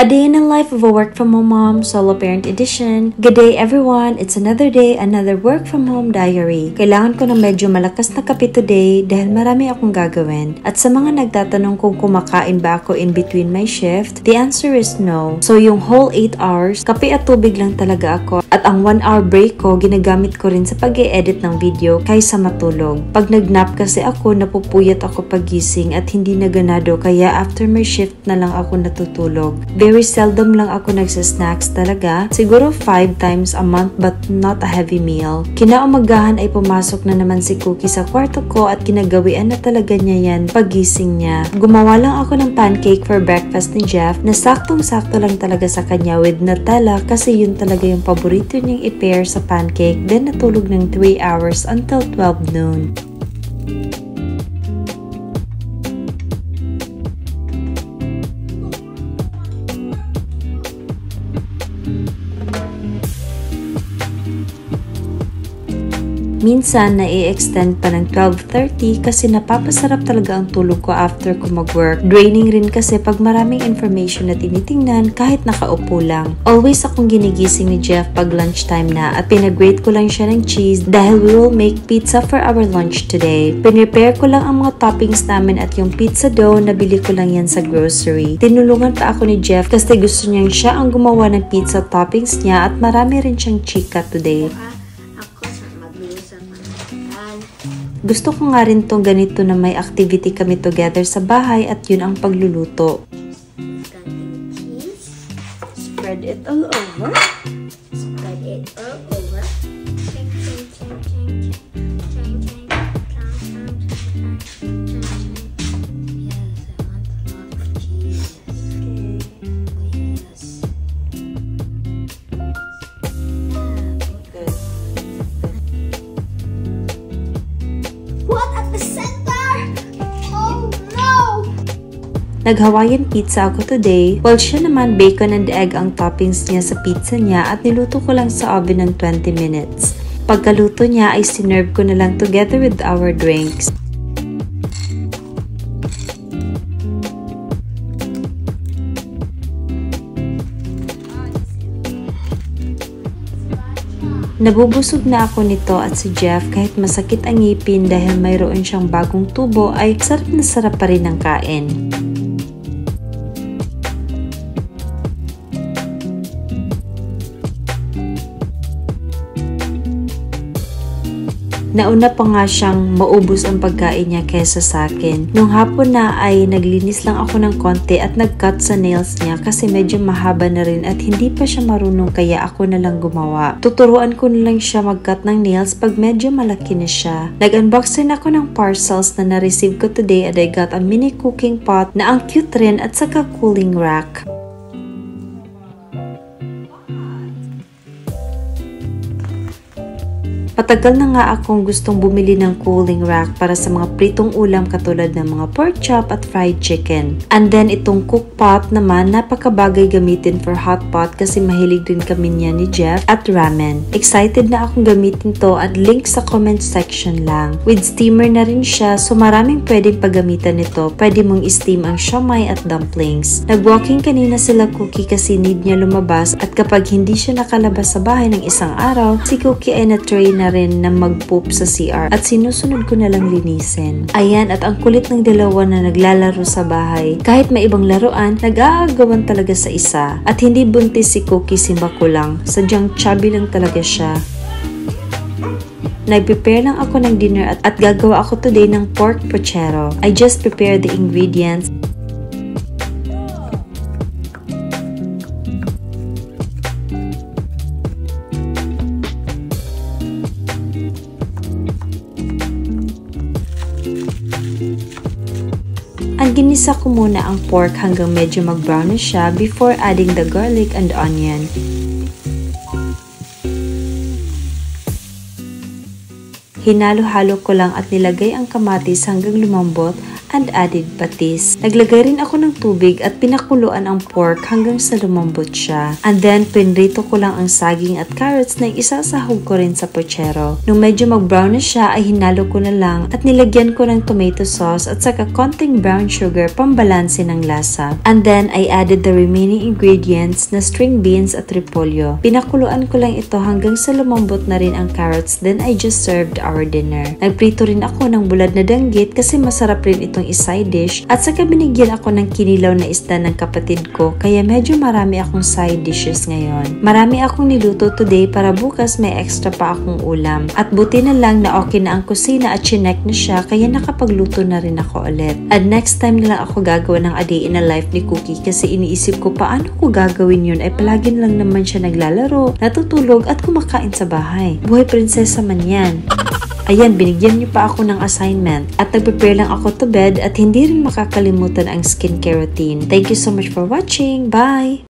A day in the life of a work from home mom, solo parent edition. Good day everyone! It's another day, another work from home diary. Kailangan ko ng medyo malakas na kape today dahil marami akong gagawin. At sa mga nagtatanong kung kumakain ba ako in between my shift, the answer is no. So yung whole 8 hours, kape at tubig lang talaga ako. At ang 1 hour break ko, ginagamit ko rin sa pag-e-edit ng video kaysa matulog. Pag nag-nap kasi ako, napupuyat ako pagising at hindi na ganado kaya after my shift na lang ako natutulog. Very seldom lang ako nagsasnacks talaga. Siguro 5 times a month but not a heavy meal. Kinaumagahan ay pumasok na naman si Cookie sa kwarto ko at kinagawian na talaga niya yan pagising niya. Gumawa lang ako ng pancake for breakfast ni Jeff na saktong-sakto lang talaga sa kanya with Nutella kasi yun talaga yung paborito niyang i-pair sa pancake. Then natulog ng 3 hours until 12 noon. Minsan, na-i-extend pa ng 12:30 kasi napapasarap talaga ang tulog ko after ko mag-work. Draining rin kasi pag maraming information na tinitingnan kahit nakaupo lang. Always akong ginigising ni Jeff pag lunchtime na at pinag-grate ko lang siya ng cheese dahil we will make pizza for our lunch today. Pinrepare ko lang ang mga toppings namin at yung pizza dough, nabili ko lang yan sa grocery. Tinulungan pa ako ni Jeff kasi gusto niyang siya ang gumawa ng pizza toppings niya at marami rin siyang chika today. Gusto ko nga rin tong ganito na may activity kami together sa bahay at yun ang pagluluto. Spread it all over. Spread it all over. Nag-Hawaiian pizza ako today, while siya naman bacon and egg ang toppings niya sa pizza niya at niluto ko lang sa oven ng 20 minutes. Pagkaluto niya ay sinerve ko na lang together with our drinks. Nabubusog na ako nito at si Jeff kahit masakit ang ngipin dahil mayroon siyang bagong tubo ay sarap na sarap pa rin ang kain. Nauna pa nga siyang maubos ang pagkain niya kesa sa akin. Nung hapon na ay naglinis lang ako ng konti at nag-cut sa nails niya kasi medyo mahaba na rin at hindi pa siya marunong kaya ako na lang gumawa. Tuturuan ko na lang siya mag-cut ng nails pag medyo malaki na siya. Nag-unbox rin ako ng parcels na na-receive ko today at I got a mini cooking pot na ang cute rin at saka cooling rack. Patagal na nga akong gustong bumili ng cooling rack para sa mga pritong ulam katulad ng mga pork chop at fried chicken. And then itong cook pot naman napakabagay gamitin for hot pot kasi mahilig din kami niya ni Jeff at ramen. Excited na akong gamitin to at link sa comment section lang. With steamer na rin siya so maraming pwedeng paggamitan nito. Pwede mong i-steam ang siomai at dumplings. Nag-walking kanina sila Cookie kasi need niya lumabas at kapag hindi siya nakalabas sa bahay ng isang araw, si Cookie ay na-train na rin na mag-poop sa CR at sinusunod ko na lang linisin. Ayan, at ang kulit ng dalawa na naglalaro sa bahay. Kahit may ibang laruan, nag-aagawan talaga sa isa. At hindi buntis si Cookie, simba ko lang. Sadyang chubby lang talaga siya. Nag-prepare lang ako ng dinner at gagawa ako today ng pork pochero. I just prepared the ingredients. Ang ginisa ko muna ang pork hanggang medyo mag-brown na siya before adding the garlic and onion. Hinalo-halo ko lang at nilagay ang kamatis hanggang lumambot and added patis. Naglagay rin ako ng tubig at pinakuluan ang pork hanggang sa lumambot siya. And then, pinrito ko lang ang saging at carrots na isasahog ko rin sa pochero. Nung medyo mag-brown na siya ay hinalo ko na lang at nilagyan ko ng tomato sauce at saka konting brown sugar pambalanse ng lasa. And then, I added the remaining ingredients na string beans at repolyo. Pinakuluan ko lang ito hanggang sa lumambot na rin ang carrots, then I just served our dinner. Nagprito rin ako ng bulad na danggit kasi masarap rin itong iside dish at saka binigyan ako ng kinilaw na isda ng kapatid ko kaya medyo marami akong side dishes ngayon. Marami akong niluto today para bukas may extra pa akong ulam at buti na lang na okay na ang kusina at chinek na siya kaya nakapagluto na rin ako ulit. And next time na lang ako gagawa ng a day in a life ni Cookie kasi iniisip ko paano ko gagawin yun ay palagi lang naman siya naglalaro, natutulog at kumakain sa bahay. Buhay prinsesa man yan. Ayan, binigyan niyo pa ako ng assignment at nagprepare lang ako to bed at hindi rin makakalimutan ang skincare routine. Thank you so much for watching. Bye!